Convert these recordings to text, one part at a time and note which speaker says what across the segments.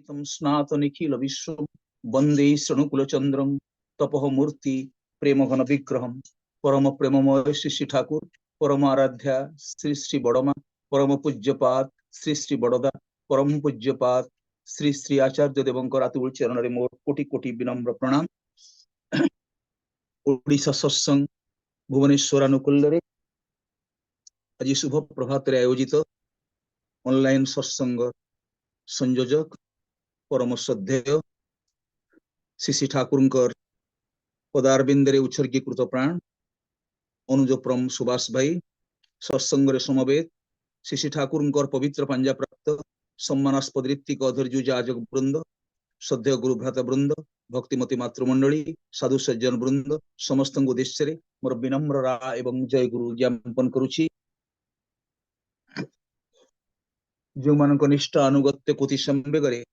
Speaker 1: तम स्नात निखिल विश्व वंदे शृणुकुलचंद्रम तपह मूर्ति प्रेम घन विग्रहम परम प्रेममय श्री श्री ठाकुर परम आराध्या श्री श्री बड़मा परम पूज्यपाद श्री श्री बड़दा परम पूज्यपाद श्री श्री आचार्य देवंकर अतुल चरण रे मोर कोटि कोटि विनम्र प्रणाम। ओडिशा सत्संग भुवनेश्वर अनुकूल रे आज शुभ प्रभात रे आयोजित ऑनलाइन सत्संग संयोजक परम श्रद्धेय श्री ठाकुर पदारविंदे उत्सर्गीकृत प्राण अनुजप्रम सुभाष भाई सत्संग समवेत श्री ठाकुर पवित्र पंजा प्राप्त सम्मानास्पद ऋत्विक अधर्जुज आजक वृंद श्रद्धेय गुरुभ्राता वृंद भक्तिमती मातृमंडली साधु सज्जन वृंद समस्त उद्देश्य मोर विनम्र राय एवं जय गुरु ज्ञापन करुछि। जो मान निष्ठा अनुगत्य कोटि संवेगरे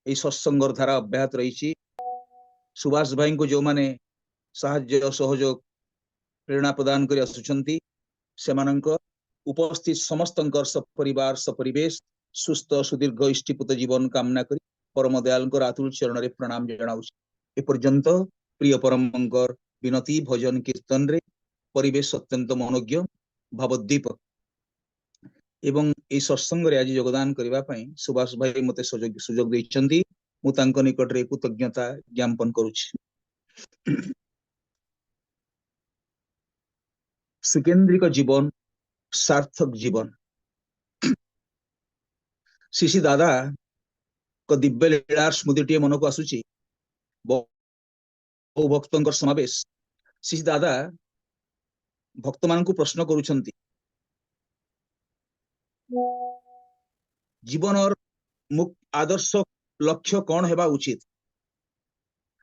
Speaker 1: सत्संगर धारा अब्याहत रही सुभाष भाई को जो माने साहाय्य सहयोग प्रेरणा प्रदान कर आसुचंती सेमानंक उपस्थित समस्त सपरिवार सपरिवेश सुस्थ सुदीर्घ इष्टिपुत जीवन कामना करी परम दयाल आतुल चरण रे प्रणाम जनाऊछि। एपर्यंत प्रिय परमंकर विनती भजन कीर्तन रे परिवेश अत्यंत मनोज्ञ भावोद्दीपक एवं ए सत्संग रे आज योगदान करबा पई सुभाष भाई मते सुजोग दैछंती मु तांको निकट रे कृतज्ञता ज्ञापन करूछि। सुकेंद्रिक जीवन सार्थक जीवन शिशि दादा को दिव्य लीला स्मृति मन को आसुची बहु भक्तंकर समावेश शिशि दादा भक्त मान को प्रश्न करुछंती जीवन और आदर्श लक्ष्य कौन हेबा उचित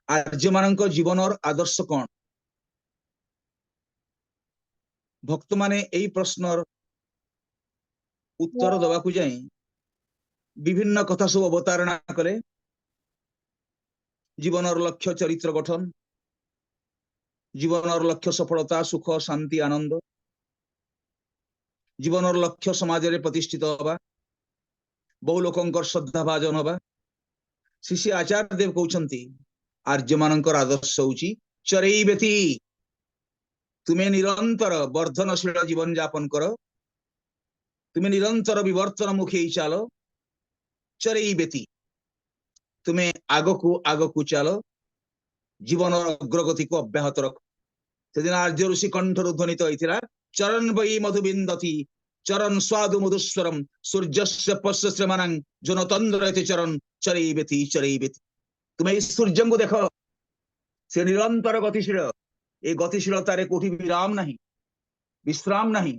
Speaker 1: आर्य मानक जीवन और आदर्श कौन भक्त माने एई प्रश्नर उत्तर दबा को जाई विभिन्न कथा सब अवतारणा करे जीवन और लक्ष्य चरित्र गठन जीवन और लक्ष्य सफलता सुख शांति आनंद जीवन और लक्ष्य समाज रे प्रतिष्ठित होबा बहु लोकंकर श्रद्धा भाजन होबा शिष्य आचार्य देव कहउछंती आर्य मानकर आदर्श होउची चरैबेति तुम्हें निरंतर वर्धनशील जीवन यापन कर तुम्हें निरंतर विवर्तन मुखी चलो चरैबेति तुम्हें आग को चलो जीवन और अग्रगति को अब्याहत रख से दिन आर्य ऋषि कंठर ध्वनित होइथिला चरण वै मधुबिंदति चरण स्वादु मधुस्वरम सूर्यस्य पश्य श्रमणं जनतंद्रयति चरण चरैबेति चरैबेति तुम्हें इस सूर्य को देखो से निरंतर गतिशील ए गतिशीलतारे कोठी विराम नहीं विश्राम नहीं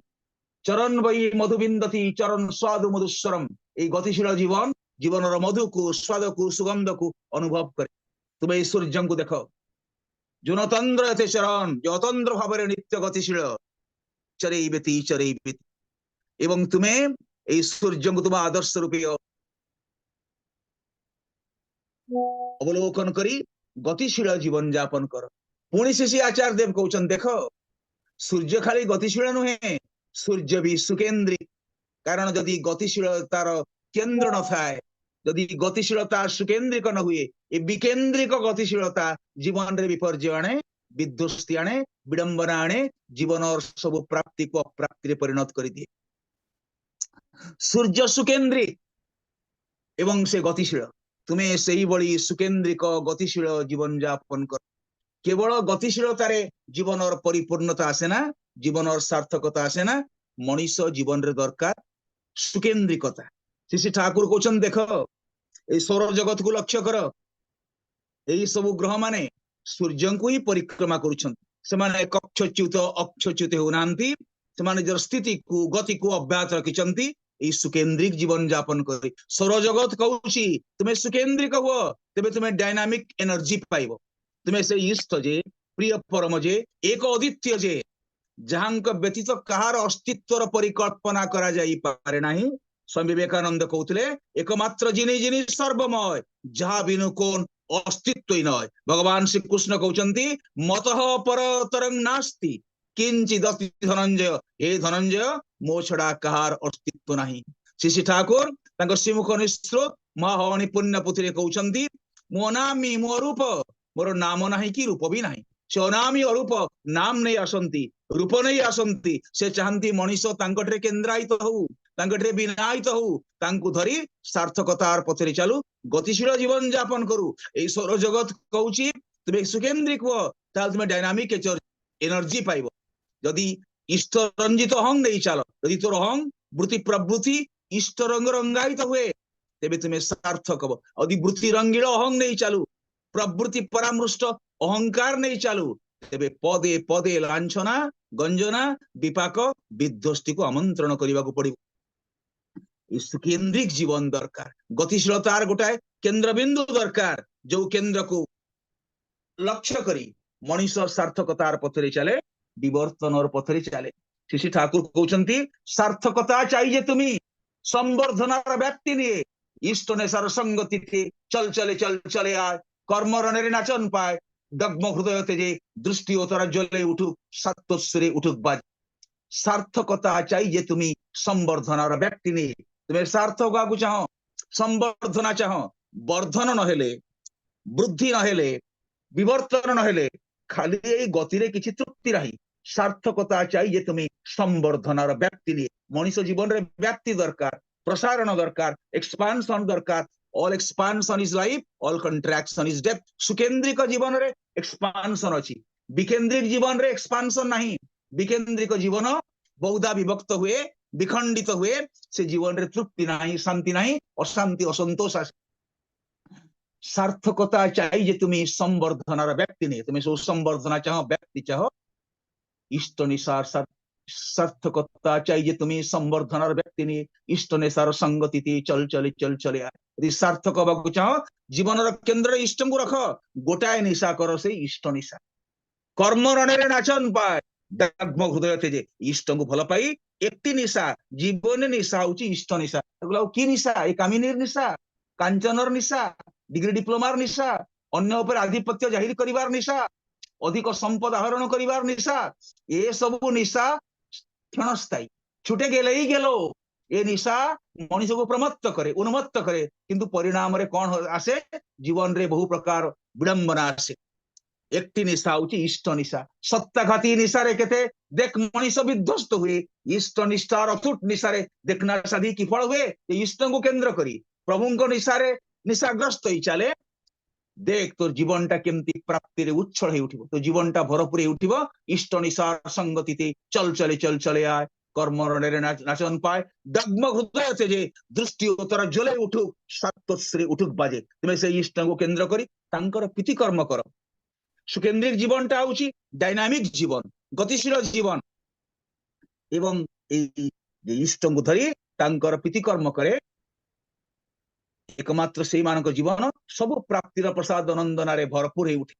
Speaker 1: चरण वै मधुबिंदति चरण स्वादु मधुस्वरम ए गतिशील जीवन जीवन और मधु को स्वाद को सुगंध को अनुभव करे तुम्हें इस सूर्य को देखो जनतंद्रयति चरण जतंद्र भाव नित्य गतिशील चरैबेति चरैबेति एवं तुम्हें इस सूर्य को तुम आदर्श रूपे अवलोकन करी गतिशील जीवन यापन कर पुणी शिशि आचार्य देव कहउछन देखो सूर्य खाली गतिशील नुहे सूर्य भी सुकेंद्रिक कारण जदि गतिशीलतार केंद्र न थाए जदि गतिशीलता सुकेंद्रिक न हुए ए विकेंद्रिक गतिशीलता जीवन रे विपर्जय आने विध्वस्ती आने विडंबना आने जीवन और सब प्राप्ति को अप्राप्ति रे परिणत कर दिए। सूर्य सुकेंद्रिक एवं से गतिशील तुम्हें सही बड़ी सुकेंद्रिक गतिशील जीवन यापन कर केवल गतिशीलतारे जीवन और परिपूर्णता आसे ना जीवन और सार्थकता आसे ना मनीष जीवन रे दरकार सुकेंद्रिकता श्री ठाकुर कहउछन देखो ए सौर जगत को लक्ष्य कर एई सब ग्रह माने सूर्य को ही परिक्रमा करुछन से माने कक्षच्युत अक्षच्युत होनांती से माने जर स्थिति को गति को अब्याहत रखिचंती ए सुकेंद्रिक जीवन यापन करे सौर जगत कहउछि तुम्हें सुकेंद्रिक हो तबे तुम्हें डायनामिक एनर्जी पाइबो तुम्हें से इष्ट जे प्रिय परम जे एक अद्वितीय जे जहांक व्यतीत कहार अस्तित्वर परिकल्पना करा जाई पारे नाही स्वामी विवेकानंद कहउतले एकमात्र जिनि जिनि सर्वमय जहा बिनु कोन अस्तित्व ही नय भगवान श्री कृष्ण कहउचंती मतः परतरं नास्ति किंचिदस्ति धनंजय हे धनंजय मो छड़ा कहार अस्तित्व नाही श्री ठाकुर तांको श्रीमुख निस्रोत महावाणी पुण्य पुथी कहउछंती मो नामी मो रूप मोर नाम नाही कि रूप भी नाही से अनामी अरूप नाम नहीं आसंती रूप नहीं आसंती से चाहती मनीष तांकठरे केन्द्रायित हो तांकठरे विनायित हो तांकु धरी सार्थकतार पथरे चालू गतिशील जीवन यापन करू ए सौर जगत कहउची तुमे सुकेन्द्रिक हो ताल तुमे डायनामिक एनर्जी पाइबो जदि इष्ट रंजित अहं नहीं चाल यदि तोर अहं वृत्ति प्रवृत्ति इष्ट रंग रंगायित हुए तेबे तुमे सार्थक हबो यदि वृत्ति रंगील अहं नहीं चालू प्रवृत्ति परामृष्ट अहंकार नहीं चालू तेबे पदे पदे लांछना गंजना विपाक विध्वस्ती को आमंत्रण करने को पड़िबो सुकेन्द्रिक जीवन दरकार गतिशीलतार गोटाए केन्द्रबिंदु दरकार जो केन्द्र को लक्ष्य करी मनीष सार्थकतार पथरे चले विवर्तनर पथरे चले श्री ठाकुर कहउछंती सार्थकता चाहिए तुम्हें संवर्धनार व्यक्ति निये इष्ट नेशार संगति चल चले आय कर्म रणे नाचन पाए दग्म हृदय तेजे दृष्टि ओतरा जले उठुक सत्वस्वरे उठुक बाज सार्थकता चाहिए तुम्हें संवर्धनार व्यक्ति निये तुम्हें सार्थक आगु चाह संवर्धना चाह वर्धन नहेले वृद्धि नहेले विवर्तन नहेले खाली ए गतिरे किछि तृप्ति रही सार्थकता चाहिए तुम्हें संवर्धनार व्यक्ति निये मनीष जीवन रे व्यक्ति दरकार प्रसारण दरकार एक्सपांशन दरकार all expansion is life all contraction is death सुकेन्द्रिक जीवन रे एक्सपांशन अछि विकेन्द्रिक जीवन रे एक्सपांशन नहीं विकेन्द्रिक जीवन बहुधा विभक्त हुए विखंडित हुए से जीवन रे तृप्ति नहीं शांति नहीं अशांति असंतोष सार्थकता चाहिए तुम्हें संवर्धनार व्यक्ति नहीं तुम्हें सो संवर्धना चाह व्यक्ति चाह इष्ट निसार सार्थकता चाहिए तुम्हें संवर्धनार व्यक्ति नहीं इष्ट निसार संगति चल चले यदि सार्थक हवाक चाह जीवन केन्द्र इष्ट को रख गोटाए निशा कर से इष्ट निशा कर्म रण नाचन पाए दग्म हृदय तेजे इष्ट को भल पाई एक निशा जीवन निशा हूँ इष्ट निशा कि निशा ये कामिनीर निशा कांचनर निशा डिग्री डिप्लोमार निशा अन्य उपर आधिपत्य जाहिर करिवार निशा अधिक संपद आहरण करिवार निशा ये सब निशा क्षणस्थायी छुटे गेले ही गेलो ये निशा मनीष को प्रमत्त करे उन्मत्त करे किंतु परिणाम रे कौन आसे जीवन रे बहु प्रकार विडंबना आसे एक निशा हूँ इष्ट निशा सत्ताघाती निशा रे केते देख मनीष विध्वस्त हुए इष्ट निष्ठार अथुट निशा रे देखना साधी कि फल हुए इष्ट को केन्द्र करी प्रभु को निशा रे निशाग्रस्त ही चले देख तो जीवन टा केमती प्राप्ति रे उच्छल हे उठिबो तो जीवन टा भरपूर हे उठिबो इष्ट निशार संगति चल चले आय कर्म रणेरे नाचन पाए दग्म हृदय से जे दृष्टि उतर जले उठुक सत्वश्री उठुक बाजे तुमे से इष्ट को केन्द्र करी तांकर प्रीति कर्म कर सुकेन्द्रिक जीवन टा होची डायनामिक जीवन गतिशील जीवन एवं इष्ट को धरी तांकर प्रीति कर्म करे एकमात्र से मानक जीवन सब प्राप्तिर प्रसाद नंदना रे भरपूर हे उठे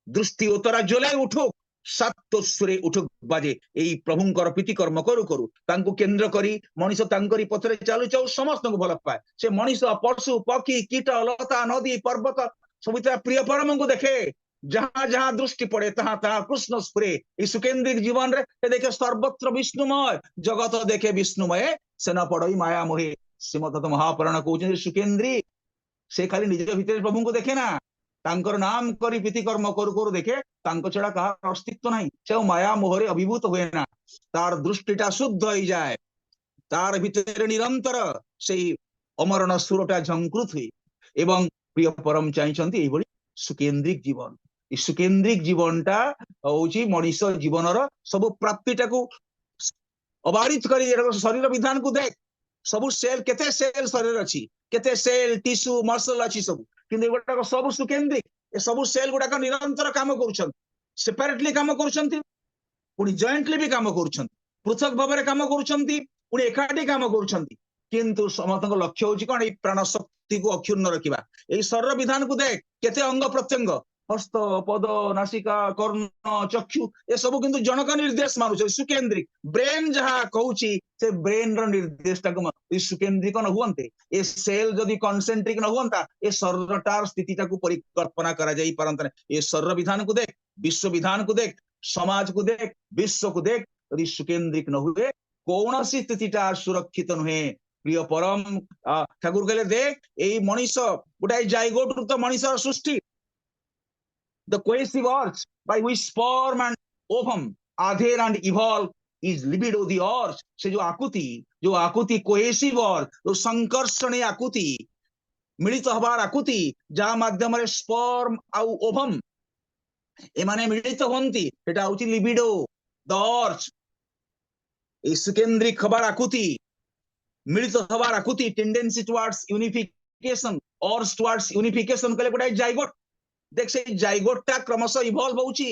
Speaker 1: दृष्टि उतरा जले उठुक सत्वस्वरे उठुक बाजे एई प्रभुंकर प्रीति कर्म करू करू तांको केन्द्र करी मनीष तांकरी पथरे चालू चालू समस्त को भल पाए से मनीष पशु पक्षी कीट लता नदी पर्वत सब प्रिय परम को देखे जहां जहां दृष्टि पड़े तहां तहां कृष्ण स्फुरे सुकेन्द्रिक जीवन रे देखे सर्वत्र विष्णुमय जगत देखे विष्णुमय से न पड़ई माया मोहे श्रीमद महापुराण कहते सुकेन्द्री से खाली निज भीतर प्रभु को देखे ना तांकर नाम करी प्रीति कर्म करू देखे तांको छड़ा कहार अस्तित्व नहीं से माया मोहरे अभिभूत हुए ना तार दृष्टिटा शुद्ध हो जाए तार भीतर निरंतर से अमरण सुरटा झंकृत हुए एवं प्रिय परम चाहिए सुकेन्द्रिक जीवन सुकेन्द्रिक जीवनटा हूँ मनीष जीवनर सब प्राप्तिटा को अबारित कर शरीर विधान को देख सब सेल केते सेल शरीर अच्छी केते सेल टिश्यू मसल अच्छी सब किंतु एगुड़ा सब सुकेन्द्रिक ए सब सेल गुड़ाक निरंतर काम कर सेपरेटली काम कर जॉइंटली भी काम कर पृथक भाव में काम कर एकाठी काम कर किंतु समस्त लक्ष्य हूँ कौन प्राण शक्ति को अक्षुण्ण रखा यही शरीर विधान को देख केते अंग प्रत्यंग हस्त पद नासिका कर्ण चक्षु ये सब किंतु जनक निर्देश मानुछ सुकेन्द्रिक ब्रेन जहाँ कहूँ से ब्रेन रो निर्देश सुकेन्द्रिक न हुए ए सेल जदि कन्सेंट्रिक न हुआ ए शरीरटार स्थिति परिकल्पना करा जाई पारंता ए शरीर विधान को देख विश्व विधान को देख समाज को देख विश्व को देख यदि सुकेन्द्रिक न हुए कौन स्थितिटा सुरक्षित नुहे प्रिय परम ठाकुर कहले देख एई मनीष गोटाए जाइगोट तो मनीषर सृष्टि the cohesive urge by which sperm and ovum adhere and evolve is libido the urge से जो आकुति cohesive urge जो संकर्षणी आकुति मिलित हबार आकुति जहाँ माध्यम रे स्पर्म आउ ओभम एमाने मिलित होंती सेटा होची लिबिडो द अर्ज इस केंद्रिक हबार आकुति मिलित हबार आकुति टेंडेंसी टुवर्ड्स यूनिफिकेशन अर्ज टुवर्ड्स यूनिफिकेशन कले गोटाए जाइगोट देख से जाइगोटा क्रमशः इभल्व होउची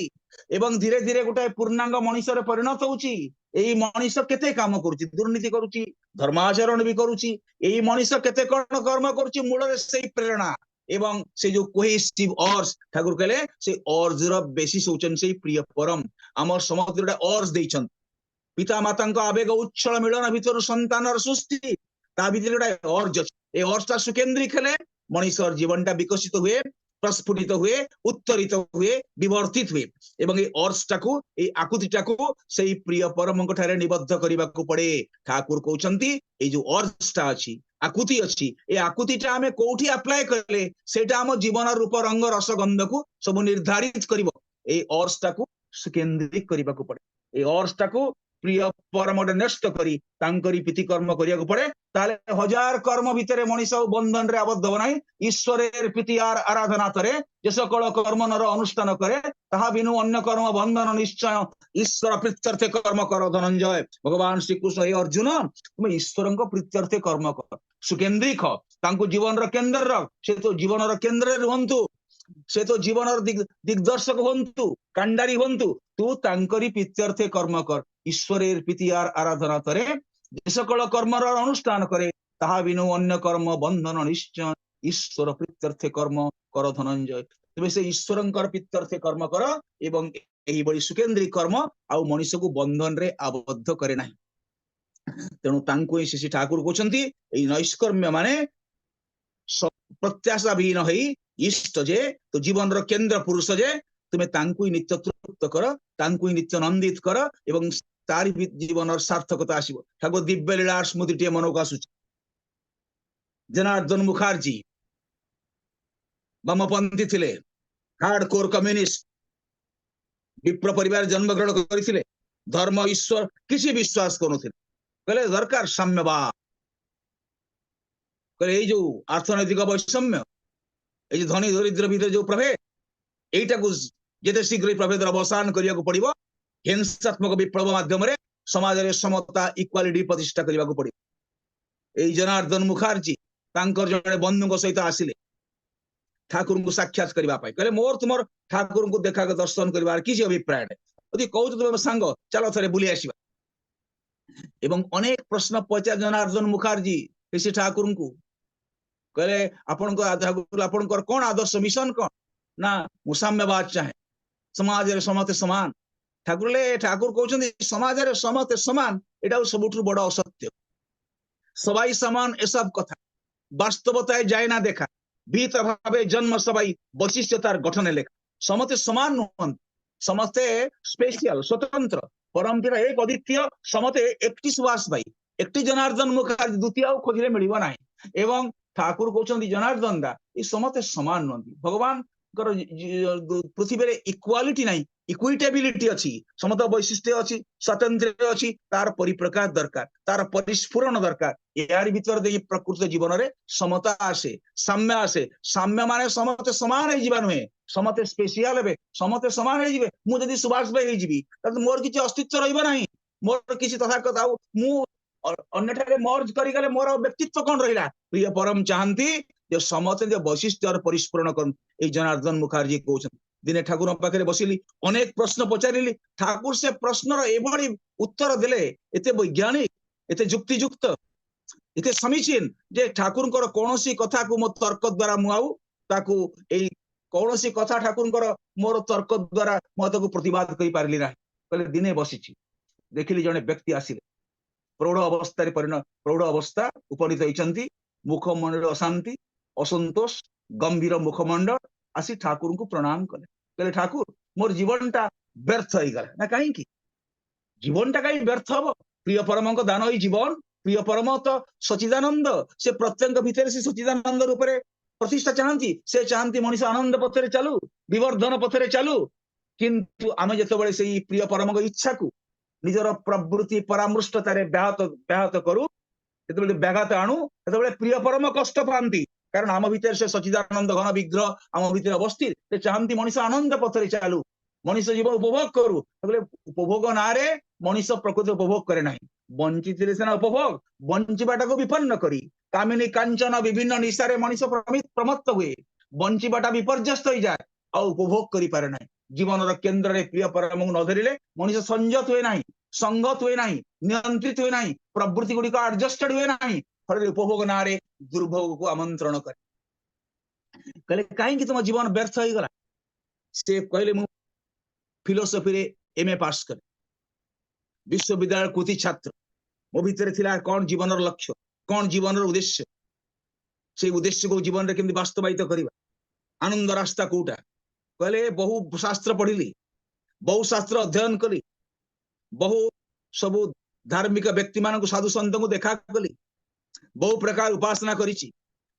Speaker 1: एवं धीरे धीरे गोटाए पूर्णांग मनुष्य परिणत होउची एई मनुष्य केते काम करूची दुर्नीति करूची धर्माचरण भी करूची एई मनुष्य केते कर्ण कर्म करूची मूल रे सेई प्रेरणा एवं से जो कोहेसिव अर्ज ठाकुर कहले से अर्ज रो बेसिस होचन से प्रिय परम हमर समस्त गोटा अर्ज देइछन पिता माता को आवेग उच्छल मिलन भीतर संतानर सृष्टि ता भीतर गोटा अर्ज अछि ए अर्जटा सुकेंद्रिक हेले मनुष्यर जीवनटा विकसित हुए प्रस्फुटित हुए उत्तरित हुए विवर्तित हुए एवं ए अर्जटाकू ए आकुतिटाकू सेई प्रिय परमଙ୍କ ठारे निबद्ध करिबाकू पड़े ठाकुर कहउचंती ए जो अर्जटा अछि आकुति अछि ए आकुतिटा हमें कोठी अप्लाई करले सेटा हम जीवन रूप रंग रस गंध को सब निर्धारित करिवो ए अर्जटाकू सुकेंद्रित करिबाकू पड़े ए अर्जटाकू प्रिय परम नष्ट करी तांकरी प्रीति कर्म करियाकू पड़े ताले हजार कर्म भितरे मनीष बंधन रे आबद्ध बनाई ईश्वरेर प्रीति आराधना करे जे सकल कर्म नर अनुष्ठान करे ताहा बिनु अन्य कर्म बंधन निश्चय ईश्वर प्रीत्यर्थे कर्म कर धनंजय भगवान श्री कृष्ण हे अर्जुन तुम ईश्वरଙ୍କ प्रीत्यर्थे कर्म कर सुकेंद्रिक तांको जीवन रो केंद्र रख से तो जीवन रो केंद्र रे रहंतु से तो जीवन दिग्दर्शक हंतु कांडारी हंतु तू तांकरी प्रीत्यर्थे कर्म कर ईश्वरेर प्रीति आराधना करे जे सकल कर्मर अनुष्ठान करे ताहा बिनु अन्य कर्म बंधन निश्चय ईश्वर प्रीत्यर्थे कर्म कर धनंजय तुम से ईश्वरंकर प्रीत्यर्थे कर्म कर एवं एही बड़ी सुकेंद्रिक कर्म आउ मनुष्य को बंधन रे आबद्ध करे नाही तेणु तांको श्री ठाकुर कहउचंती एई नैष्कर्म्य माने प्रत्याशा विहीन हई इष्ट जे तो जीवन रो केंद्र पुरुष जे तुम्हें तांको नित्य तृप्त कर तांको नित्य नंदित कर एवं तारी जीवन सार्थकता आसीबो ठाकुर दिव्य लीला स्मृति टे मन को आसुची जनार्दन मुखर्जी वामपंथी थिले हार्डकोर कम्युनिस्ट विप्र परिवार जन्म ग्रहण करथिले धर्म ईश्वर किसी विश्वास करूथिले कहले दरकार साम्यवाद कहले ए जो अर्थनैतिक वैषम्य ए जो धनी दरिद्र भीतर जो प्रभेद एटा को जेते शीघ्र प्रभेदर अवसान करिया को पड़िबो हिंसात्मक विप्लव माध्यम रे समाज रे समता इक्वालिटी प्रतिष्ठा करिया को पड़िबो ए जनार्दन मुखर्जी तांकर जने बंधु को सहित आसिले ठाकुर को साक्षात करबा पाई कहले मोर तुमर ठाकुर को देखा के दर्शन करबार किसी अभिप्राय नै यदि कहू तुम सांग चलो थरे बुली आसीबा एवं अनेक प्रश्न पचार जनार्दन मुखर्जी ऋषि ठाकुर को कहले आपन कौन आदर्श मिशन कौन ना मुसाम्यवाद चाहे समाज रे समते समान ठाकुर कहउचंदी समाज रे समते समान एटा सबुठु बड़ असत्य सबाई समान ए सब कथा वास्तवताय जाय ना देखा भीत भावे जन्म सबाई वैशिष्ट्यतार गठन लेखा समते समान नुहन समस्ते स्पेशल स्वतंत्र परंपरा एक अद्वितीय समते एकटी सुभाष भाई एकटी जनार्दन मुखर्जी द्वितीय खोजले मिलिबो नाही एवं ठाकुर कहउचंदी जनार्दन दा ई समते समान नंदी भगवान पृथ्वी रे इक्वालिटी नाही इक्विटेबिलिटी अछि समता वैशिष्ट्य अछि स्वातंत्र्य अछि तार परिप्रकाश दरकार तार परिस्फुरण दरकार यार भीतर दे प्रकृति जीवन रे समता आसे साम्य माने समते समान हे जीवन में समते स्पेशल हेबे समते समान हे जीवे मु जदी सुभाष भाई हे जीवी त मोर किछि अस्तित्व रहइबो नाही मोर किछि तथाकथ आउ मु अन्यठारे मर्ज करी गले मोर व्यक्तित्व कोन रहिला प्रिय परम चाहंती जे समते जे वैशिष्ट्य और परिस्फुरण करन ए जनार्दन मुखर्जी कहउछन दिने ठाकुर पाखरे बसिली अनेक प्रश्न पचारिली ठाकुर से प्रश्नर एभली उत्तर देले एते वैज्ञानिक एते युक्तियुक्त एते समीचीन जे ठाकुरଙ୍କର कोनोसी कथा को मो तर्क द्वारा मु आउ ताकू ए कोनोसी कथा ठाकुरଙ୍କର मोर तर्क द्वारा मो ताकू प्रतिवाद करि पारली नाही कहले दिने बसिछि देखिली जने व्यक्ति आसिले प्रौढ़ अवस्था उपनीत होइचंती मुखमंडल अशांति असंतोष गंभीर मुखमंडल आसी ठाकुर को प्रणाम कले कहले ठाकुर मोर जीवनटा व्यर्थ हो गला ना कहीं की जीवनटा कहीं व्यर्थ हबो प्रिय परमଙ୍କ दान ही जीवन प्रिय परम तो सचिदानंद से प्रत्येक भितर से सचिदानंद रूप में प्रतिष्ठा चाहती से चाहती मनुष्य आनंद पथरे चलू विवर्धन पथरे चलू किंतु आम जो से प्रिय परम इच्छा को निजर प्रवृत्ति परामृष्टतार व्याहत करू जो व्याघात आणु से प्रिय परम कष्ट पाती कारण आम भीतर से सचिदानंद घन विग्रह आम भीतर अवस्थित से चाहती मनुष्य आनंद पथरे चालू मनुष्य जीवन उपभोग करू उपभोग ना मनुष्य प्रकृति उपभोग करे ना बंचित सीना उपभोग बंचाटा को विपन्न करी कामिनी कांचन विभिन्न निशारे मनुष्य प्रमत्त हुए बंचाटा विपर्यस्त हो जाए आ उपभोग करि पारे ना जीवन केन्द्र में प्रिय परम न धरिले मनुष्य संयत हुए ना संगत हुए ना नियंत्रित हुए ना प्रवृत्ति गुड़िक एडजस्टेड हुए ना फल उपभोग ना दुर्भोग को आमंत्रण करे कहले कहीं तुम जीवन व्यर्थ हो गला से कहले मु फिलोसफी रे एमए पास करे विश्वविद्यालय कृति छात्र मो भीतर थिला कौन जीवन लक्ष्य कौन जीवन उद्देश्य से उद्देश्य को जीवन रे केमि वास्तवायित करिबा आनंद रास्ता कोटा कहले बहु शास्त्र पढ़िली बहु शास्त्र अध्ययन कली बहु सबु धार्मिक व्यक्ति मान साधु सन्त को देखा कली बहु प्रकार उपासना करिछि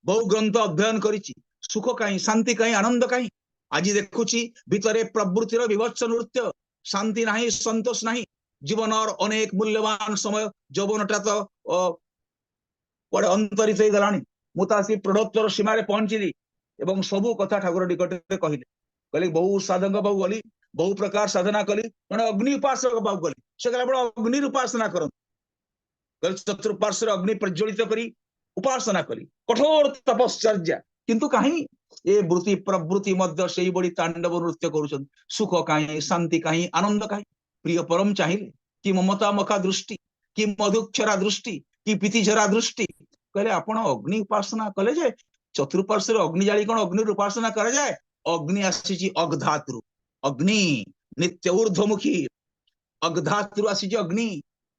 Speaker 1: बहु ग्रंथ अध्ययन करिछि सुख कहीं शांति कहीं आनंद कहीं आज देखुची भितरे प्रवृत्तिर विभत्स नृत्य शांति नहीं संतोष नहीं जीवन और अनेक मूल्यवान समय यौवनटा तो पड़े अंतरित हो गलानी मुतासी प्रौढ़त्वर सीमार पहुंचली एवं सबू कथा ठाकुर निकट कहले कहले बहु साधक बाबू गली बहु प्रकार साधना कली मैंने अग्नि उपासक बाबू गली से कहला अग्नि उपासना कर चतुर्पार्श्व अग्नि प्रज्वलित करी उपासना करी कठोर तपश्चर्या किंतु कहीं ए वृत्ति प्रवृत्ति मध्य से बड़ी तांडव नृत्य कर सुख कहीं शांति कहीं आनंद कहीं प्रिय परम चाहिए कि ममता मखा दृष्टि कि मधुक्षरा दृष्टि कि पीतिझरा दृष्टि कहले आपण अग्नि उपासना कले जे चतुर्पार्श्व अग्नि जाली कौन अग्नि उपासना करा जाए अग्नि आसी अग्धातु अग्नि नित्य ऊर्ध्वमुखी अग्धातु आसी अग्नि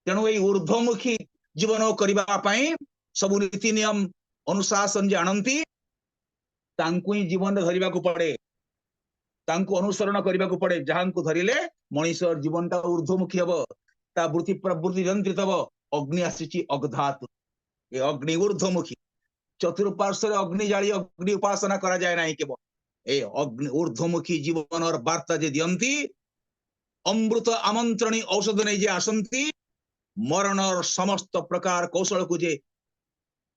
Speaker 1: तेणु ये ऊर्ध्वमुखी जीवन करने सब नीति नियम अनुशासन जानती तांकु ही जीवन धरिबा को पड़े तांकु अनुसरण करने को पड़े जहां को धरिले मनीष जीवन टा ऊर्ध्वमुखी हम ता वृत्ति प्रवृत्ति नियंत्रित हम अग्नि आसी अग्धातु ये अग्नि ऊर्ध्वमुखी चतुर्पार्श्व अग्नि जाली अग्नि उपासना करा जाए ना केवल ए अग्नि ऊर्ध्वमुखी जीवन और वार्ता जे दियंती अमृत आमंत्रणी औषध नहीं जे आसंती मरण और समस्त प्रकार कौशल को जे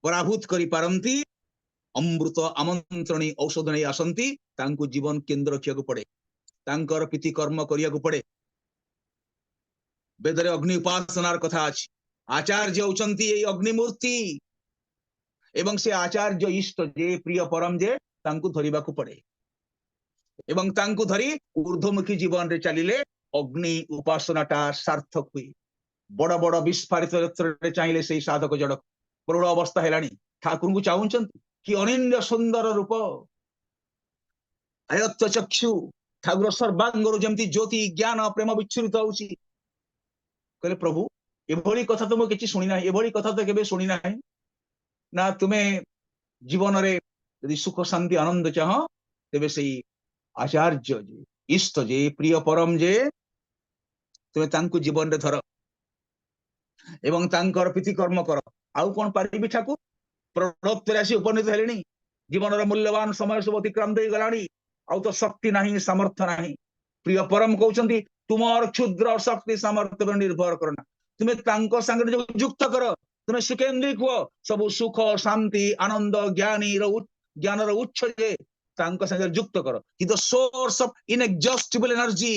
Speaker 1: पराभूत करी पारंती अमृत आमंत्रणी औषध नहीं आसंती तांको जीवन केंद्र रखिया को पड़े तांकर पीति कर्म करिया को पड़े वेदरे अग्नि उपासनार कथा अछि आचार्य होचंती ए अग्निमूर्ति एवं से आचार्य इष्ट जे प्रिय परम जे तांको धरिबा को पड़े एवं तांको धरी ऊर्ध्वमुखी जीवन रे चलिले अग्नि उपासनाटा सार्थक हुई बड़ बड़ विस्फारित रे चाहिए से साधक जड़ प्रौढ़ अवस्था हेलानी ठाकुर को चाहूचंती कि अनिंद्य सुंदर रूप आयत्त चक्षु ठाकुर सर्वांगरु जमती ज्योति ज्ञान प्रेम विच्छुरित होउची कहले प्रभु एभली कथा तो मो किछि सुनी ना एभली कथा तो केबे सुनी ना ना तुम्हें जीवन रे यदि सुख शांति आनंद चाह तेबे से आचार्य जे इष्ट जे प्रिय परम जे तुम्हें तांकु जीवन रे धर एवं तांकर प्रीति कर्म कर आउ कोन पारिबि ठाकुर प्रौढ़त्व आसी उपनीत हेलेनी जीवन मूल्यवान समय सब अतिक्रांत हो गलानी आउ तो शक्ति नहीं सामर्थ्य नहीं प्रिय परम कहउचंती तुमर क्षुद्र शक्ति सामर्थ्य पर निर्भर करना तुम्हें तांको संगे जो युक्त कर तुम्हें सुकेन्द्रिक हुआ सब सुख शांति आनंद ज्ञान उच्च जे तांको संगे युक्त कर कि the source of inexhaustible energy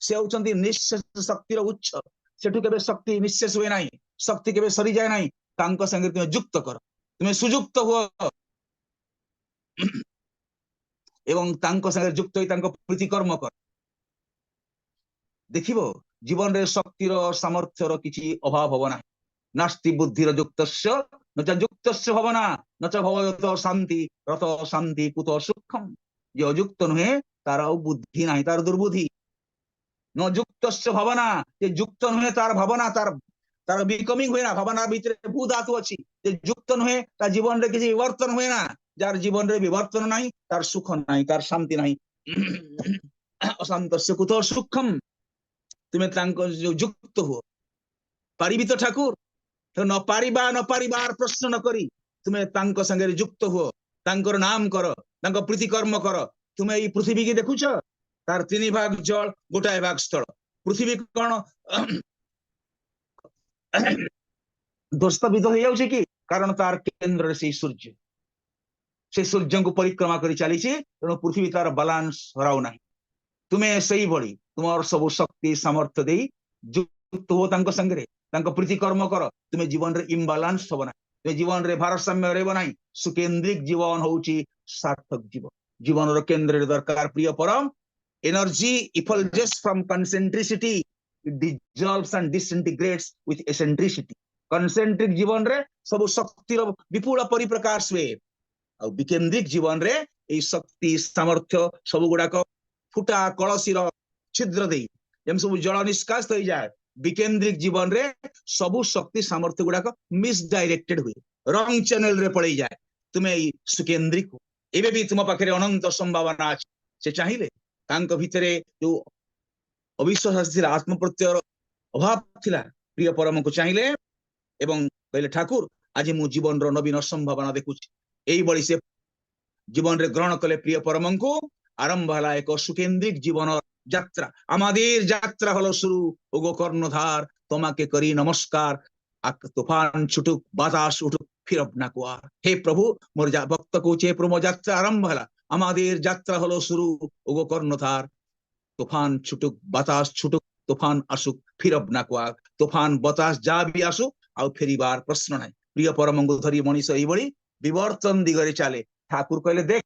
Speaker 1: से होचंती निश्चेष शक्तिर उच्च सेठु केबे शक्ति निश्चेष हुए नहीं शक्ति केबे सरी जाए नहीं तांको संगे तुम्हें युक्त कर तुम्हें सुयुक्त हुआ एवं तांको संगे युक्त होई तांको प्रीति कर्म कर देखिबो जीवन रे शक्तिर सामर्थ्यर किछि अभाव होबना नास्ति बुद्धिर युक्तस्य न च युक्तस्य भवना न च भवत शांति रत शांति कुत सुखम जे अयुक्त नुहे तार बुद्धि नाही तार दुर्बुद्धि न युक्तस्य भवना जे युक्त नुहे तार भावना तार बिकमिंग हुए ना भावना भीतर भू धातु अछि जे युक्त नुहे तार जीवन रे किछि विवर्तन हुए ना जार जीवन रे विवर्तन नाही तार सुख नाही तार शांति नाही अशांतस्य कुत सुखम तुम्हें तांको जो युक्त हो पारिबि तो ठाकुर न पारिबार प्रश्न न करी तुम्हें तांको संगे युक्त हुओ, तांकर नाम कर, तांको प्रीति कर्म कर। तुम्हें ये पृथ्वी की देखुछ, तार 3 भाग जल, गोटाए भाग स्थल। पृथ्वी कौन ध्वस्तविध्वस्त हो जाउछि कि कारण तार केंद्र से सूर्य, से सूर्य को परिक्रमा करी चली, तेणु पृथ्वी तार बालांस हराउ ना। तुम्हें सही भली तुम सब शक्ति सामर्थ्य दे युक्त हो तांको संगे, तांको प्रीति कर्म कर। तुम्हें जीवन रे इम्बालांस हबो ना, तुम्हें जीवन रे भारसाम्य रहबो नाही। सुकेंद्रिक जीवन होउची सार्थक जीवन। जीवन रो केंद्र रे दरकार प्रिय परम energy effulges from concentricity, it dissolves and disintegrates with eccentricity. Concentric जीवन रे सब शक्ति रो विपुल परिप्रकाश हुए, और विकेंद्रिक जीवन रे ए शक्ति सामर्थ्य सब गुडा को फुटा कलसीर छिद्र दे जम सब जल निष्कासित हो जाए। विकेंद्रिक जीवन रे सब शक्ति सामर्थ्य गुडा को मिसडायरेक्टेड हुए, रंग चैनल रे पड़ी जाए। तुम्हें सुकेंद्रिक हो, एबे भी तुम पाखे अनंत संभावना अछि। से चाहिए तांको भितरे जो अविश्वास थिला, आत्म प्रत्यय अभाव थिला, प्रिय परम को चाहिए एवं कहले ठाकुर आज मु जीवन रो नवीन संभावना देखुछि। एई बळी से जीवन रे ग्रहण कले प्रिय परम को आरंभ हला एक सुकेंद्रिक जीवन यात्रा। आमादेर यात्रा हलो शुरू, ओगो कर्णधार तोमाके करी नमस्कार। तूफान छुटुक बातास उठुक फिर अपना कुआर। हे प्रभु मोर भक्त को चे प्रभु यात्रा आरंभ हला, आमादेर यात्रा हलो शुरू, ओगो कर्णधार तूफान छुटुक बातास छुटुक तूफान आसुक फिर अपना कुआर। तूफान बतास जा भी आसुक आउ फेरिबार प्रश्न नाही। प्रिय परम को धरी मनीष एई बळी विवर्तन दिगरे चाले। ठाकुर कहले देख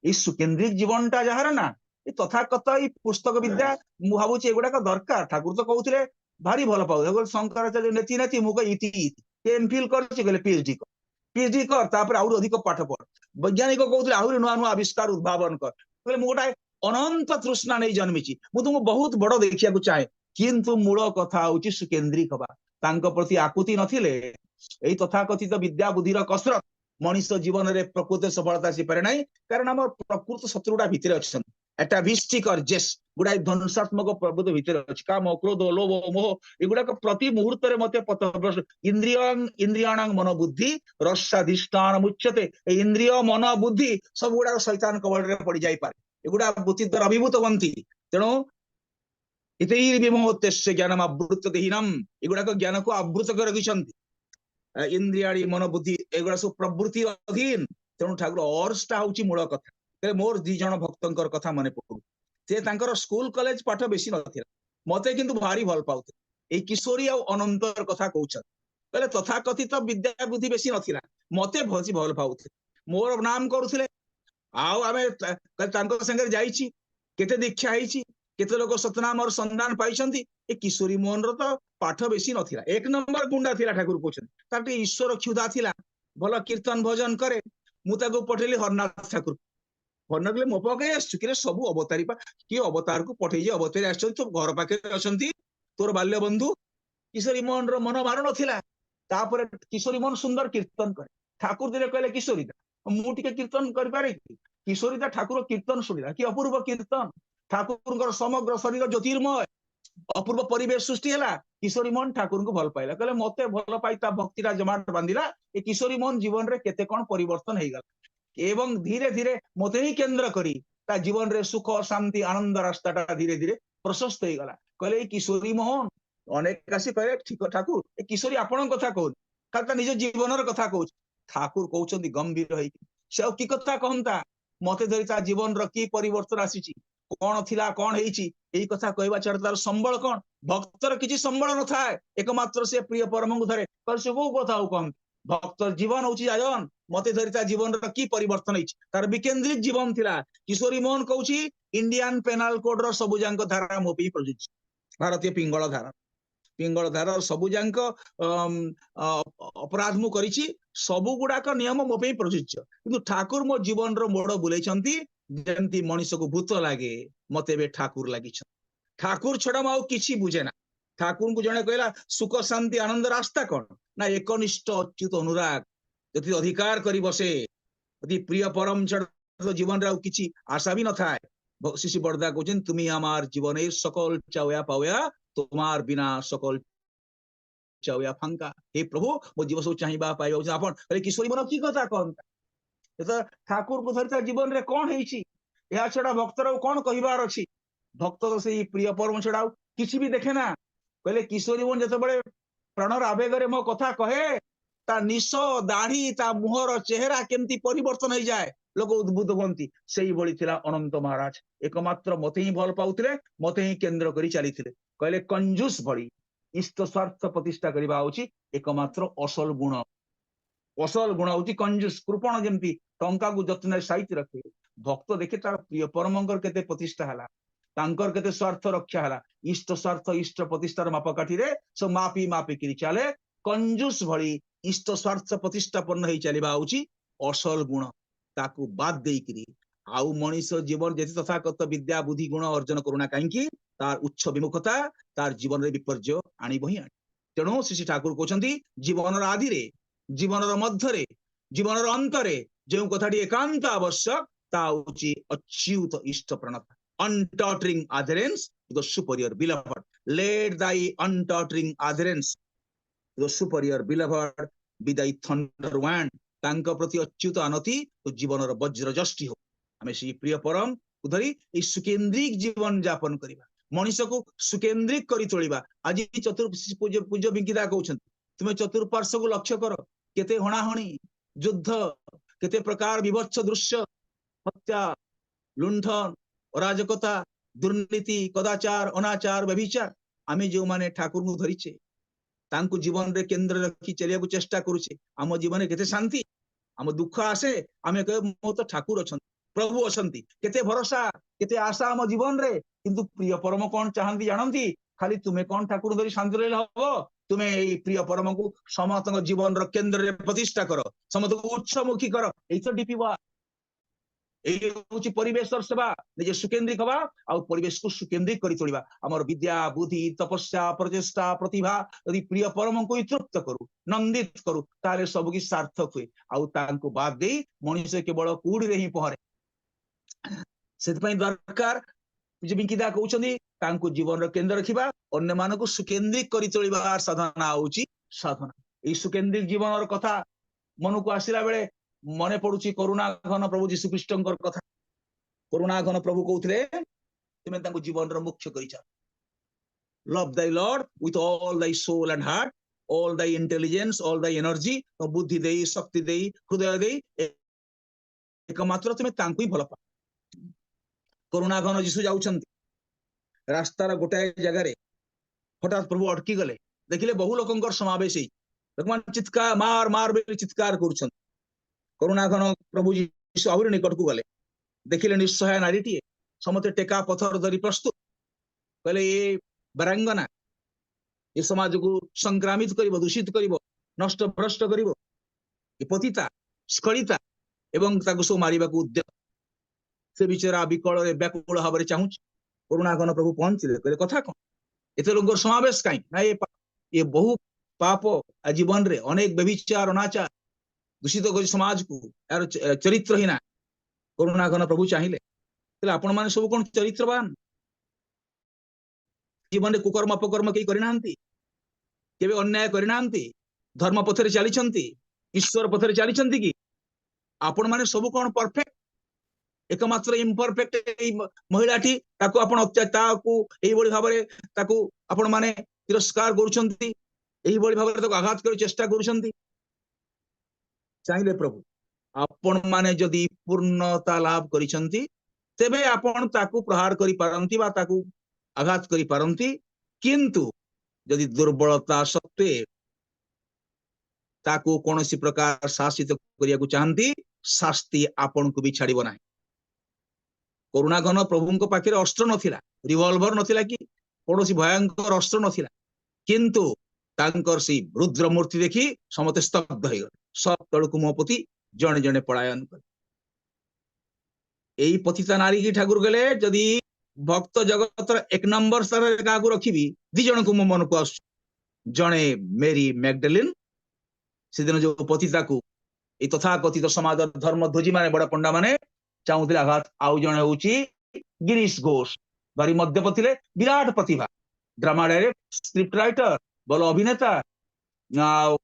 Speaker 1: ई सुकेंद्रिक जीवनटा जहार ना ए तथाकथ ई पुस्तक विद्या मु भाबुची एगुडा दरकार। ठाकुर तो कहउथिले भारी भल पाउ शंकराचार्य नेति नेति मुक इति एमफिल करछि कहले पीएचडी कर तापर आउर अधिक पाठ पढ़। वैज्ञानिक कहउथिले आउर नुआ नुआ आविष्कार उद्भावन कर। कहले मु गोटाए अनंत तृष्णा नै जन्मिछि, मु तुमको बहुत बड़ देखिया को चाहे, किंतु मूल कथा होछि सुकेंद्रिक हबा। तांको प्रति आकुति नथिले एई तथाकथित विद्या बुद्धिर कसरत मनीष जीवन रे प्रकृत सफलता से पारे नाही। कारण हम प्रकृत शत्रुडा भितर अछन, एटाविस्टिक और जेस गुडाई ध्वंसात्मक प्रभुत्व भितर अछि। काम क्रोध लोभ मोह एगुडा प्रति मुहूर्त रे मते पथभ्रष्ट। इंद्रियाणां मन बुद्धि रसाधिष्ठान मुच्यते। इंद्रिय मन बुद्धि सब गुडा शैतान कबल रे पड़ी जाई पारे, एगुडा बुद्धि द्वारा अभिभूत बनती। तेणु इतैर विमोहत्यस्य ज्ञानम आवृत्त देहिनम, एगुडा ज्ञान को आवृत कर रखिछंती। इंद्रियाणी मन बुद्धि एगुडा सब प्रवृत्ति अधीन। तेणु ठाकुर अर्सटा होची मूल कथा। मोर 2 जण भक्तंकर कथा मने पड़ू, से तांकर स्कूल कॉलेज पाठ बेसी नथिला, मते किंतु भारी भल पाउथे। ए किशोरी आ अनंतर कथा कहउछन, कहले तथाकथित विद्या बुद्धि बेसी नथिला, मते भसी भल पाउथे, मोर नाम करूथिले। आउ आमे तांकर संगे जाईची, केते दीक्षा हेची, केते लोक सतनाम और संधान पाइछंती। ए किशोरी मोहन रो तो पाठ बेसी नथिला, 1 नंबर गुंडा थिला ठाकुर कहउछन। ताके ईश्वर क्षुधा थिला, भल कीर्तन भजन करे। मु ताको पठेली हरनाथ ठाकुर। हरनाथ मो पाके आसुकिरे सब अवतारी पा कि अवतार को पठे जे अवतारी आछन तो घर पाके अछंती तोर बाल्य बंधु। किशोरी मोहन रो मन मार नथिला, तापर किशोरी मोहन सुंदर कीर्तन करे। ठाकुर दिले कहले किशोरी मु टिके कीर्तन कर पारे कि? किशोरी ठाकुर कीर्तन सुनिला कि अपूर्व कीर्तन। ठाकुर समग्र शरीर ज्योतिर्मय, अपूर्व परिवेश सृष्टि है। किशोरी मोहन ठाकुर को भल पाइला, कहले मते भल पाई ता भक्तिरा जमाट बांधिला। ए किशोरी मोहन जीवन रे केते कोन परिवर्तन हेई गला एवं धीरे धीरे मते ही केंद्र करी ता जीवन रे सुख शांति आनंद रास्ताटा धीरे धीरे प्रशस्त हेई गला। कहले ए किशोरी मोहन अनेक आसी कहले ठीक ठाकुर ए किशोरी आपन कथा कहन काता निज जीवन रे कथा कहू। ठाकुर कहउछंती गंभीर होई से की कथा कहंता मते धरि ता जीवन रो की परिवर्तन आसीची, कौन थिला कौन हेची एई कथा कहबा छाड़ तार संबल कौन। भक्तर किछि संबल न थाए, एकमात्र से प्रिय परम को धरे पर से को कथा कहन। भक्तर जीवन होची आयन मते धरि ता जीवन रो की परिवर्तन हेची, तार विकेंद्रित जीवन थिला। किशोरी मोहन कहउची इंडियन पेनल कोड रो सबुजांक धारा मोपी प्रयुज्य, भारतीय पिंगल धारा सबुजांक अपराध मु करिछि, सबु गुडाक नियम मोपी प्रयुज्य। किंतु ठाकुर मो जीवन रो मोड़ बुलेछंती जेंती मनीष को भूत लागे मते बे ठाकुर लागि। ठाकुर छड़ा माउ किछि बुझे ना। ठाकुर को जने कहला सुख शांति आनंद रास्ता कौन ना एकनिष्ठ अच्युत अनुराग जति अधिकार करी बसे, यदि प्रिय परम छड़ा जीवन रे किछि आशा भी न थाए। शिशि बड़दा कहछन तुमी हमार जीवनेर सकल चावया पावया, तुम्हार बिना सकल या फांका हे प्रभु मो जीव सब चाहिबा पाइबा आपण कहले किशोरी मन की कथा कहता तो ठाकुर को धरता जीवन रे कौन हेछि या छडा भक्तर कौन कहिबार अछि भक्त तो से प्रिय परम छडा किछि भी देखे ना कहले किशोरी मन जते बळे प्राणर आवेग रे मो कथा कहे ता निश दाढ़ी ता मुहर चेहरा केमती परिवर्तन हो जाए लोक उद्भूत होती से भली थिला अनंत महाराज एकमात्र मते ही भल पाउथिले मते ही केंद्र करी चलीथिले कहले कंजूस भली इष्ट स्वार्थ प्रतिष्ठा करबा होची एकमात्र असल गुण होची कंजूस कृपण जेमती टंका को जतन साइति रखे भक्त देखे तार प्रिय परमंकर केते प्रतिष्ठा हला तांकर केते स्वार्थ रक्षा हला इष्ट स्वार्थ इष्ट प्रतिष्ठार मापकाठी रे सो मापी करी चले कंजूस भली इष्ट स्वार्थ प्रतिष्ठापन्न होई चलीबा होची असल गुण ताकू बाद देई करी आउ मनीष जीवन जेति तथागत विद्या बुद्धि गुण अर्जन करूना काहेकि तार उच्च विमुखता तार जीवन रे विपर्य आनी बही आनी तेणु श्री ठाकुर कहउछंती जीवन आदि रे जीवन मध्य रे जीवन अंत रे जो कथाटी एकांत आवश्यक ता होची अच्युत इष्ट प्रणता untottering adherence to the superior beloved let thy untottering adherence to the superior beloved be thy thunder wind तांका प्रति अच्युत आनति तो जीवन वज्र जष्टि हो आम से प्रिय परम धरी सुकेन्द्रिक जीवन यापन करवा मनीष को सुकेन्द्रिक करी तोलिबा आज चतुर्थ पूज्य विंकिदा कहउछन तुमे चतुर्पार्श्व को लक्ष्य कर केते हणाहणी युद्ध केते प्रकार विभत्स दृश्य हत्या लुंठन अराजकता दुर्नीति कदाचार अनाचार व्यभिचार आमे जो माने ठाकुर को धरिचे तांको जीवन रे केंद्र रखी चलिया को चेष्टा करूचे आम जीवन केते शांति आम दुख आसे आमे कहे मो तो ठाकुर अछंती प्रभु अछंती केते भरोसा केते आशा आम जीवन रे किंतु प्रिय परम कोन चाहंती जानंती खाली तुमे कोन ठाकुर धरि शांति रहले हबो तुमे एई प्रिय परम को समस्त जीवन रो केंद्र रे प्रतिष्ठा करो समस्त को उच्चमुखी करो एई तो डीपीवा एई होची परिवेश सेवा निजे सुकेन्द्रिक हवा आ परिवेश को सुकेन्द्रिक करी तोलिबा हमर विद्या बुद्धि तपस्या प्रचेष्टा प्रतिभा यदि प्रिय परम को तृप्त करू नंदित करू ताले सब की सार्थक हुए आउ तांको बाद दे मनुष्य केवल कूड़ी रे ही पहरे सेत पई दरकार जे बिंकिदा कहउछनी तांको जीवन रो केंद्र रखिबा अन्य मानको सुकेन्द्रिक करी तोलिबा साधना होची साधना एई सुकेन्द्रिक जीवन रो कथा मन को आसिला बेले मने पड़ुची करुणा घन प्रभु जीशु ख्रीष्टंकर कथा करुणा घन प्रभु कहउथिले तुमे तांको जीवन रो मुख्य करिचा love thy lord with all thy soul and heart all thy intelligence all thy energy बुद्धि देई शक्ति देई हृदय देई एकमात्र तुमे तांको ही भल पा करुणा घन जीशु जाउछंती रास्तार गोटाए जगह रे हठात प्रभु अटकी गले देखिले बहु लोकंकर समावेश ही लोकमान चित्कार मार मार बे चित्कार करूछंती करुणा घन प्रभु जीशु आहुरी निकट को गले देखिले निस्सहाय नारीटीए समते टेका पथर धरी प्रस्तुत कहले ये बरांगना ये समाज को संक्रामित करिवो दूषित करिवो नष्ट भ्रष्ट करिवो ये पतिता स्खलिता एवं ताको सो मारिबा को उद्यम से बिचरा विकल रे व्याकुल भाबरे चाहुच करुणा घन प्रभु पहुंचले कहले कथा कोन एते लोकर समावेश काई ना ये बहु पाप जीवन रे अनेक व्यभिचार अनाचार दूषित कर समाज को यार चरित्रहीना करुणा घन प्रभु चाहिए आपण माने सब कौन चरित्रवान जीवन कुकर्म अपकर्म कई करना केबे अन्याय करना धर्म पथरे चली ईश्वर पथरे चली कि आपण माने सब कौन परफेक्ट एकमात्र इम्परफेक्ट महिलाटी ताको आपण अत्याचार को एई बळी भाबरे ताको आपण माने तिरस्कार करूछंती एई बळी भाबरे ताको आघात कर चेष्टा करूछंती चाहिए प्रभु आपण माने जदि पूर्णता लाभ करिसंती तेबे आपण ताकू प्रहार करि पारंती बा ताकू आघात करि पारंती किंतु जदि दुर्बलता सत्वे ताकू कोनोसी प्रकार शासित करिया को चाहंती शास्ति आपण को भी छाड़िबो नाही करुणा घन प्रभुंको पाखरे अस्त्र नथिला रिवॉल्वर नथिला कि कोनोसी भयंकर अस्त्र नथिला किंतु तांकर सी रुद्र मूर्ति देखि समते स्तब्ध हो गले सब तळकु मोहपति जने जने पलायन कर एई पतिता नारी की ठाकुर गले जदि भक्त जगतर एक नंबर स्तर रे काकू रखिबी दि जन को मो मन को आस जने मेरी मैगडलिन से दिन जो पतिता को ए तथा कथित समाज धर्म ध्वजी माने बड़ पंडा माने चाहुथिले आघात आउ जने होची गिरीश घोष भारी मध्यपतिले विराट प्रतिभा ड्रामा डायरेक्टर स्क्रिप्ट राइटर बल अभिनेता ଆଉ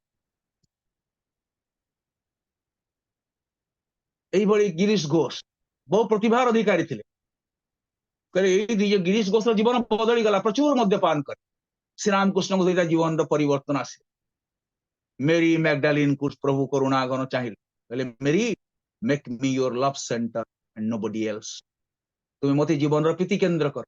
Speaker 1: এইଭଳି ଗିରୀଶ ଘୋଷ ବହୁ ପ୍ରତିଭାର ଅଧିକାରୀ ଥିଲେ। ଏଇ ଗିରୀଶ ଘୋଷର ଜୀବନ ବଦଳିଗଲା, ପ୍ରଚୁର ମଦ୍ୟପାନ କରେ। ଶ୍ରୀରାମକୃଷ୍ଣଙ୍କୁ ସେଇଟା ଜୀବନର ପରିବର୍ତ୍ତନ ଆସେ। मेरी मैगडालिन को प्रभु करुणा गण चाहिए, कहले मेरी make me your love centre and nobody else. तुम मते जीवन रो प्रीति केंद्र कर,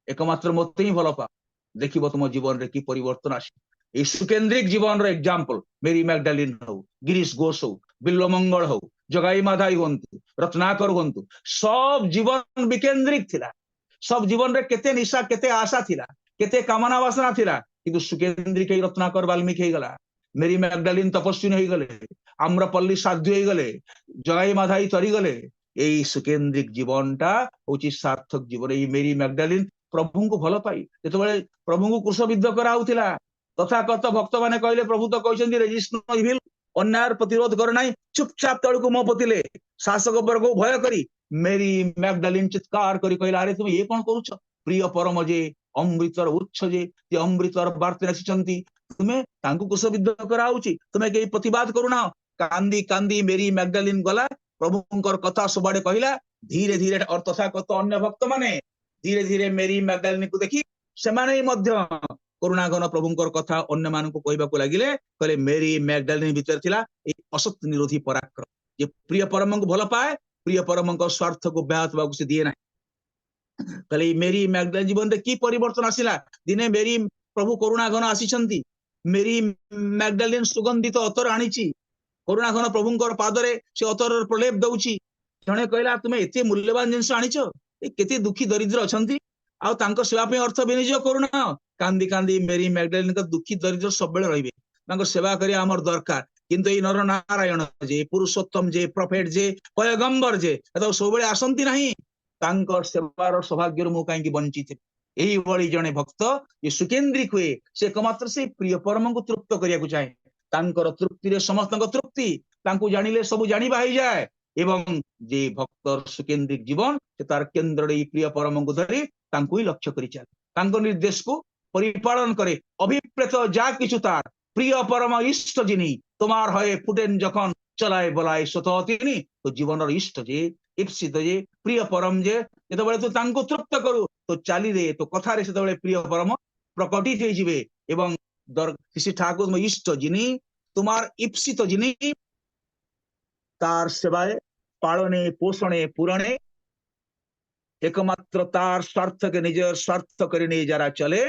Speaker 1: एकमात्र मते ही भल पा, देखिबो तुम जीवन रे की परिवर्तन आसी। ए सुकेंद्रिक जीवन रो एग्जांपल मेरी मैगडालिन हो, गिरीश घोष हो, बिल्वमंगल हो, जगाई माधाई हंतु, रत्नाकर हंतु, सब जीवन विकेंद्रिक थिला। सब जीवन रे केते निशा, केते आशा थिला, केते कामना वासना थिला, किंतु सुकेंद्रिक ही रत्नाकर वाल्मीकि गला। मेरी मैगडालिन तपस्विनी हो गले, आम्रपल्ली साधु हो गले, जगाई माधाई तरी गले। यही सुकेंद्रिक जीवनटा होची सार्थक जीवन। यही मेरी मैगडालिन प्रभु को भल पाई जेतबेले प्रभु को क्रूशबिद्ध कराउथिला, तथाकथ भक्त माने कहले प्रभु तो कहछन्ती रेजिस्ट नो इविल, अन्याय प्रतिरोध कर नाही, चुपचाप तळको मो पतिले, शासक वर्ग को भय करी मेरी मैगडालिन चित्कार करी कहला, अरे तुम ये कोन करूछ, प्रिय परम जे अमृतर उच्च जे अमृतर वार्ता रचिछन्ती, तुम्हें तांकु क्रूशबिद्ध कराउची, तुम्हें के प्रतिवाद करूना। कांदी कांदी मेरी मैगडालिन गला, प्रभुंकर कथा सबआडे कहला। धीरे धीरे तथाकथ अन्य भक्त माने धीरे धीरे मेरी मैगडालिन को देखि सेमाने मध्य करुणाघन प्रभुंकर कथा अन्य मानकु कहबाकू लागिले। कहले मेरी मैगडालिन भीतर थिला ए असत्य निरोधी पराक्रम, जे प्रिय परम को भल पाए, प्रिय परम को स्वार्थ को ब्याहत बाकू से दिए ना। कहले मेरी मैगडालिन जीवन रे की परिवर्तन आसिला। दिने मेरी प्रभु करुणाघन आसीछन्ती, मेरी मैगडालिन सुगंधित अतर आनीची, करुणाघन प्रभुंकर पादरे से अतर प्रलेप दउची। जणे कहला तुमे एते मूल्यवान जिंस आनीछ, ए केते दुखी दरिद्र अछंती, आ तांको सेवा पे अर्थ विनियोग करूना। कांदी कांदी मेरी मैगडालिन को दुखी दरिद्र सब बेले रहिबे, तांको सेवा करिया हमर दरकार। किंतु ए नर नारायण जे पुरुषोत्तम जे प्रॉफेट जे पैगंबर जे तो सब बेले आसंती नाही, तांकर सेवार सौभाग्य मु काई वंचित। यही भली जने भक्त ये सुकेंद्रिक हुए, से एकमात्र से प्रिय परम को तृप्त करिया चाहे। तांकर तृप्ति रे समस्त तृप्ति, तांको जानिले सब जानिबा हो जाए। एवं जे भक्तर सुकेंद्रिक जीवन से तार केंद्र प्रिय परम को धरी तांको ही लक्ष्य करी चले, तांको निर्देश को परिपालन करे। अभिप्रेत जा किछु तार प्रिय परम इष्ट जिनी, तुम्हार हये फुटेन जखन चलाए बलाए स्वतः तिनी। तो जीवन इष्ट जे इप्सित जे प्रिय परम जे जेतबेले तू तांको तृप्त करू, तो चाली रे तो कथा रे सेतबेले प्रिय परम प्रकटित हो जिवे। एवं श्री ठाकुर इष्ट जिनी, तुम्हार इप्सित जिनी, तार सेवाए पालने पोषणे पूरणे एकमात्र तार स्वार्थ के निजर स्वार्थ करने जरा चले।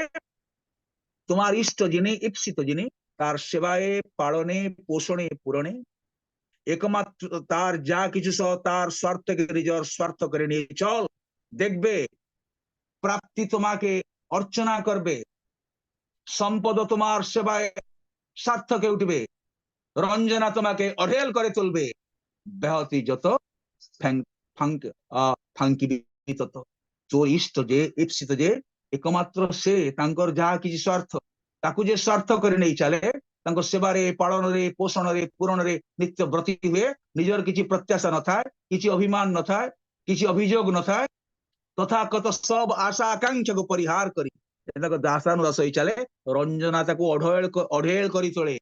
Speaker 1: तुम्हार इष्ट जिनी इप्सित जिनी, तार सेवाए पालने पोषणे पूरणे एकमात्र तार जा किछु सो तार स्वार्थ के निजर स्वार्थ करने चल। देखबे प्राप्ति तुम्हाके अर्चना करबे, संपद तुम्हार सेवाए सार्थक उठबे, रंजना तुम्हाके अढ़ेल करे तुलबे, ब्याहति जत फांकी तत। जो इष्ट जे इप्सित जे एकमात्र से तांकर जहा किछि स्वार्थ ताकू जे स्वार्थ करे नहीं चले, तांकर सेवारे पालन रे पोषण रे पूरण रे नित्य व्रती हुए, निजर किछि प्रत्याशा न थाए, किछि अभिमान न थाए, किछि अभियोग न थाए, तथाकथ सब आशा आकांक्षा को परिहार करी दासानुदास होई चले। रंजना ताकू अढ़ेल करी तोले,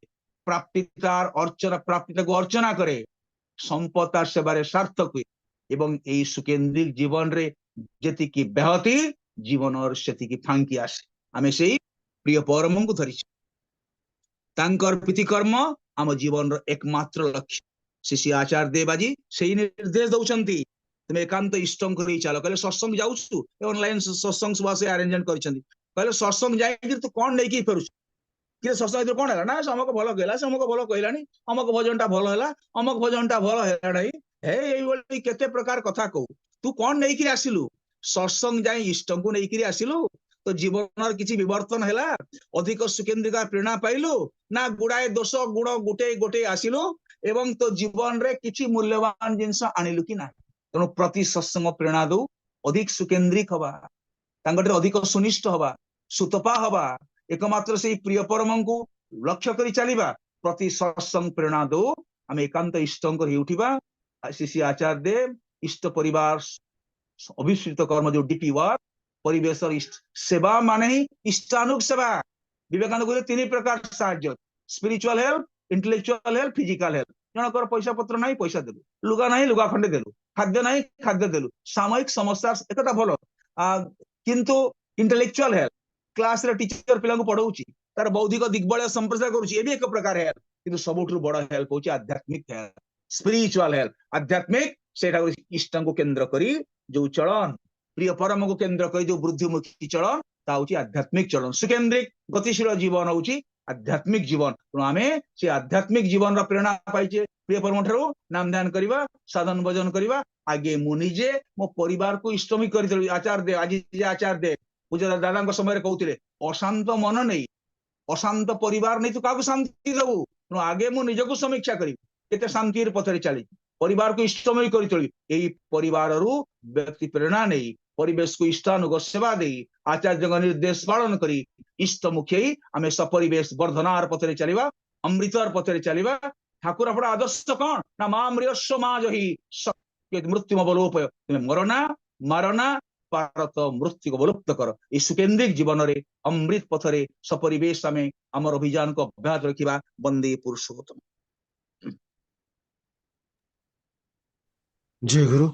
Speaker 1: प्राप्ति तार अर्चना प्राप्ति ताकू अर्चना करे, संपदा सेवारे सार्थक हुए। एवं यही सुकेंद्रिक जीवन रे जेति की ब्याहति जीवन और सेति की फांकी आसे। आमे सेही प्रिय परम को धरिछ, तांकर प्रीतिकर्म आम जीवन रो एकमात्र लक्ष्य। श्री आचार्य देवाजी सेही निर्देश दउछंती, तुम एकांत इष्टं करी चलो। कहले सत्संग जाउछु, ऑनलाइन सत्संग सुबह से अरेंजमेंट करिसंती। कहले सत्संग जाई कि तू कोन नै कि फेरुछ, कि सत्संग कोन हैला ना, समक भलो कहला, समक भलो कहलानी, अमक भजनटा भलो हैला, अमक भजनटा भलो हैला नै, हे एई बोली केते प्रकार कथा कहू। तू कोन नै कि आसिलु, सत्संग जाई इष्टं को नै कि आसिलु, तो जीवन किछि विवर्तन हैला, अधिक सुकेंद्रिका प्रेरणा पाइलु ना, गुडाए दोष गुण गुटे गुटे आसिलु एवं तो जीवन रे किछि मूल्यवान जिंस आनिलु कि ना। तेणु प्रति सत्संग प्रेरणा दो, अधिक सुकेंद्रिक हवा, तांगटे अधिक सुनिष्ठ हवा, सुतपा हवा, एकमात्र से प्रिय परम को लक्ष्य करी चलिबा। प्रति सत्संग प्रेरणा दो, आम एकांत इष्टं करी उठिबा। श्री आचार्य देव इष्ट परिवार अभिश्रित कर्म जो डीपी वर्क परिवेश इष्ट सेवा माने ही इष्टानुग सेवा। विवेकानंद कहले तीन प्रकार साहाय्य, spiritual health, intellectual health, physical health. जनकर पैसा पत्र नहीं पैसा देलु, लुगा नहीं लुगा खंडे देलु, खाद्य नहीं खाद्य देलु, सामयिक समस्या एकता भलो। किंतु इंटेलेक्चुअल हेल्थ, क्लास रे टीचर पिला को पढ़ाउची, तार बौद्धिक दिग्बलय संप्रसार करूची, ये भी एक प्रकार हेल्थ। किंतु सबुठु बड़ हेल्थ होची आध्यात्मिक हेल्थ, स्पिरिचुअल हेल्थ। आध्यात्मिक सेटा इष्ट को केंद्र करी जो चलन, प्रिय परम को केंद्र करी जो वृद्धिमुखी चलन, ता होची आध्यात्मिक चलन। सुकेंद्रिक गतिशील जीवन होची आध्यात्मिक जीवन। तेणु आमे से आध्यात्मिक जीवन रा प्रेरणा पाइचे प्रिय परम ठारू नाम ध्यान करिवा, साधन भजन करिवा। आगे मु निजे मो परिवार को इष्टमी करि आचार दे, आज जे आचार दे पूजा दादा समय कहते अशांत मन नहीं, अशांत परिवार नहीं तो क्या शांति दबू। तेणु आगे मु निजको समीक्षा करी केते शांति पथरे चली, परिवार को इष्टमय कर चली। यही परिवार व्यक्ति प्रेरणा नहीं, परिवेश को इष्टानुग सेवा दे, आचार्य निर्देश पालन करी इष्ट मुखे आम सपरिवेश वर्धनार पथरे चलिबा, अमृतार पथरे चलिबा। ठाकुर आपण आदर्श कौन ना मां मृयस्व मां जही मृत्यु अवलोपय, तुम्हें मरना मारना भारत मृत्यु को अवलुप्त कर। ये सुकेन्द्रिक जीवन रे अमृत पथरे सपरिवेश आम आमर अभियान को अभ्यात रखा। वंदे पुरुषोत्तम।
Speaker 2: जय गुरु।